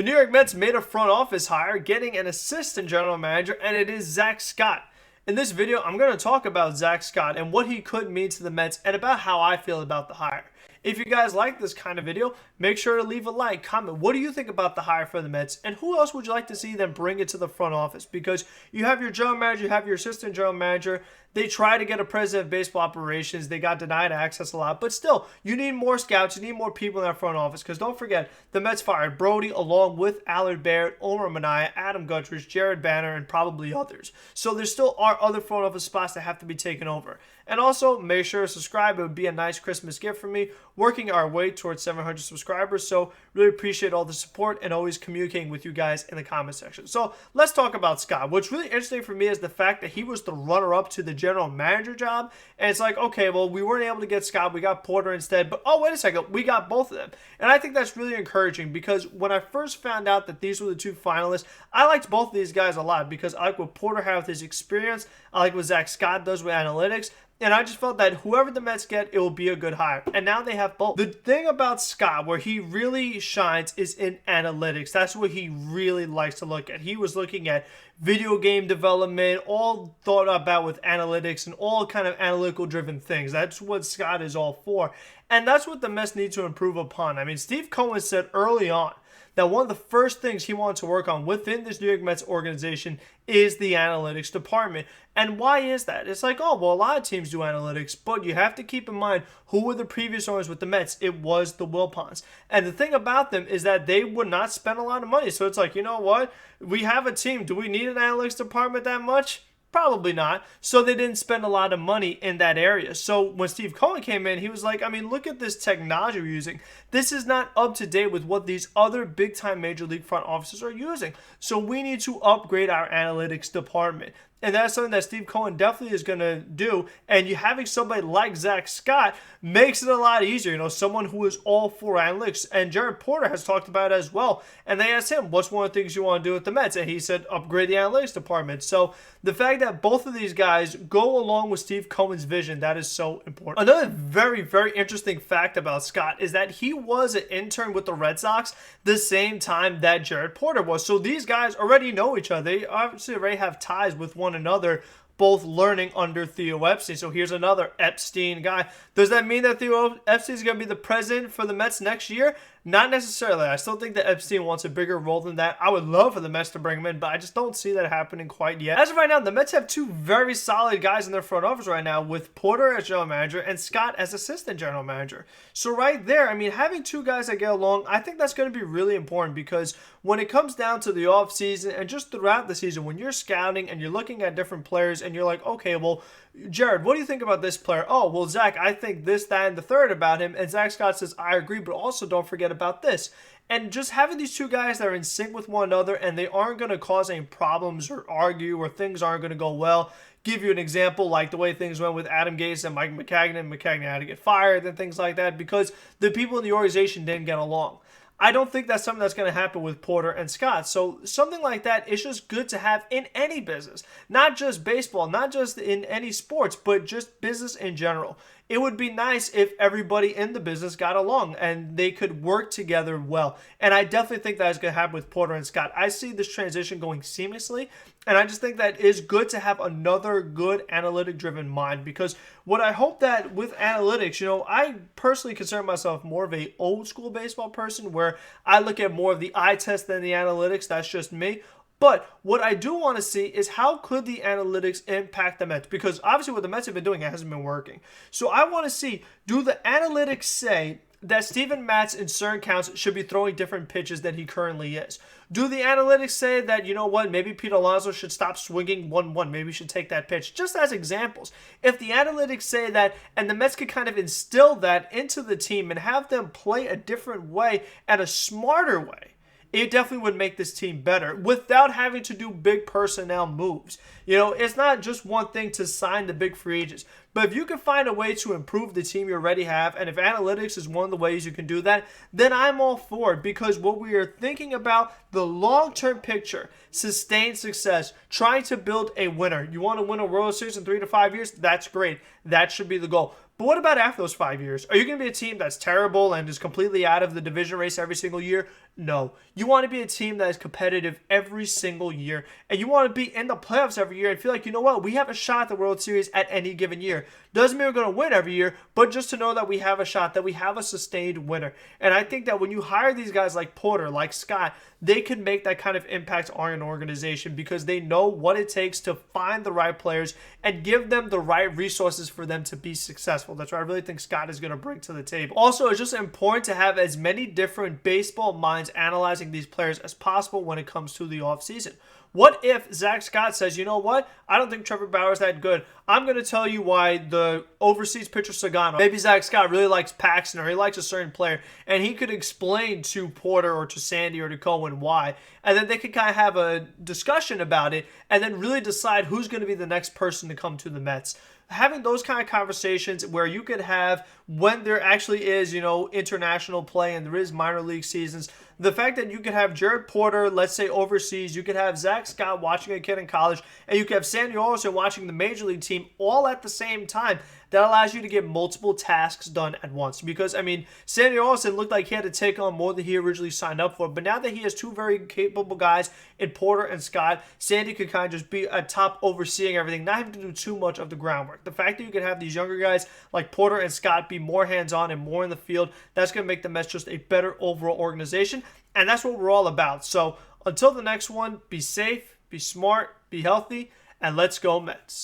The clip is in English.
The New York Mets made a front office hire, getting an assistant general manager, and it is Zack Scott. In this video, I'm going to talk about Zack Scott and what he could mean to the Mets and about how I feel about the hire. If you guys like this kind of video, make sure to leave a like, comment. What do you think about the hire for the Mets? And who else would you like to see them bring it to the front office? Because you have your general manager, you have your assistant general manager. They try to get a president of baseball operations. They got denied access a lot. But still, you need more scouts. You need more people in that front office. Because don't forget, the Mets fired Brody along with Allard Barrett, Omar Minaya, Adam Guthridge, Jared Banner, and probably others. So there still are other front office spots that have to be taken over. And also, make sure to subscribe. It would be a nice Christmas gift for me. Working our way towards 700 subscribers. So really appreciate all the support and always communicating with you guys in the comment section. So let's talk about Scott. What's really interesting for me is the fact that he was the runner-up to the general manager job. And it's like, okay, well, we weren't able to get Scott. We got Porter instead. But oh, wait a second. We got both of them. And I think that's really encouraging because when I first found out that these were the two finalists, I liked both of these guys a lot because I like what Porter had with his experience. I like what Zack Scott does with analytics. And I just felt that whoever the Mets get, it will be a good hire. And now they have both. The thing about Scott, where he really shines, is in analytics. That's what he really likes to look at. He was looking at video game development, all thought about with analytics and all kind of analytical driven things. That's what Scott is all for. And that's what the Mets need to improve upon. I mean, Steve Cohen said early on that one of the first things he wanted to work on within this New York Mets organization is the analytics department. And why is that? It's like, oh, well, a lot of teams do analytics, but you have to keep in mind who were the previous owners with the Mets. It was the Wilpons. And the thing about them is that they would not spend a lot of money. So it's like, you know what? We have a team. Do we need an analytics department that much? Probably not. So they didn't spend a lot of money in that area. So when Steve Cohen came in, he was like, I mean, look at this technology we're using. This is not up to date with what these other big-time major league front offices are using. So we need to upgrade our analytics department. And that's something that Steve Cohen definitely is going to do. And you having somebody like Zack Scott makes it a lot easier. You know, someone who is all for analytics. And Jared Porter has talked about it as well. And they asked him, what's one of the things you want to do with the Mets? And he said, upgrade the analytics department. So the fact that both of these guys go along with Steve Cohen's vision, that is so important. Another very, very interesting fact about Scott is that he was an intern with the Red Sox the same time that Jared Porter was. So these guys already know each other. They obviously already have ties with one another, both learning under Theo Epstein. So here's another Epstein guy. Does that mean that Theo Epstein is going to be the president for the Mets next year? Not necessarily. I still think that Epstein wants a bigger role than that. I would love for the Mets to bring him in, but I just don't see that happening quite yet. As of right now, the Mets have two very solid guys in their front office right now, with Porter as general manager and Scott as assistant general manager. So right there, I mean, having two guys that get along, I think that's going to be really important because when it comes down to the offseason and just throughout the season, when you're scouting and you're looking at different players and you're like, okay, well, Jared, what do you think about this player? Oh, well, Zach, I think this, that, and the third about him. And Zack Scott says, I agree, but also don't forget about this. And just having these two guys that are in sync with one another and they aren't going to cause any problems or argue or things aren't going to go well. Give you an example like the way things went with Adam Gase and Mike McCagnon. McCagnon had to get fired and things like that because the people in the organization didn't get along. I don't think that's something that's going to happen with Porter and Scott. So something like that is just good to have in any business. Not just baseball, not just in any sports, but just business in general. It would be nice if everybody in the business got along and they could work together well. And I definitely think that is going to happen with Porter and Scott. I see this transition going seamlessly. And I just think that it is good to have another good analytic-driven mind because what I hope that with analytics, you know, I personally consider myself more of a old-school baseball person where I look at more of the eye test than the analytics. That's just me. But what I do want to see is how could the analytics impact the Mets? Because obviously what the Mets have been doing hasn't been working. So I want to see, do the analytics say that Steven Matz in certain counts should be throwing different pitches than he currently is? Do the analytics say that, you know what, maybe Pete Alonso should stop swinging 1-1, maybe he should take that pitch? Just as examples. If the analytics say that, and the Mets could kind of instill that into the team and have them play a different way and a smarter way, it definitely would make this team better without having to do big personnel moves. You know, it's not just one thing to sign the big free agents. But if you can find a way to improve the team you already have, and if analytics is one of the ways you can do that, then I'm all for it. Because what we are thinking about, the long-term picture, sustained success, trying to build a winner. You want to win a World Series in 3 to 5 years? That's great. That should be the goal. But what about after those 5 years? Are you going to be a team that's terrible and is completely out of the division race every single year? No. You want to be a team that is competitive every single year, and you want to be in the playoffs every year and feel like, you know what, we have a shot at the World Series at any given year. Doesn't mean we're going to win every year, but just to know that we have a shot, that we have a sustained winner. And I think that when you hire these guys like Porter, like Scott, they can make that kind of impact on an organization because they know what it takes to find the right players and give them the right resources for them to be successful. That's what I really think Scott is going to bring to the table. Also, it's just important to have as many different baseball minds analyzing these players as possible when it comes to the offseason. What if Zack Scott says, you know what, I don't think Trevor Bauer's that good. I'm going to tell you why the overseas pitcher Sagano, maybe Zack Scott really likes Paxton or he likes a certain player, and he could explain to Porter or to Sandy or to Cohen why, and then they could kind of have a discussion about it and then really decide who's going to be the next person to come to the Mets. Having those kind of conversations where you could have, when there actually is, international play and there is minor league seasons, the fact that you could have Jared Porter, let's say overseas, you could have Zack Scott watching a kid in college, and you could have Sandy Alderson watching the major league team all at the same time. That allows you to get multiple tasks done at once. Because, Sandy Alderson looked like he had to take on more than he originally signed up for. But now that he has two very capable guys in Porter and Scott, Sandy could kind of just be at top overseeing everything, not having to do too much of the groundwork. The fact that you could have these younger guys like Porter and Scott be more hands-on and more in the field, that's going to make the Mets just a better overall organization. And that's what we're all about. So until the next one, be safe, be smart, be healthy, and let's go Mets.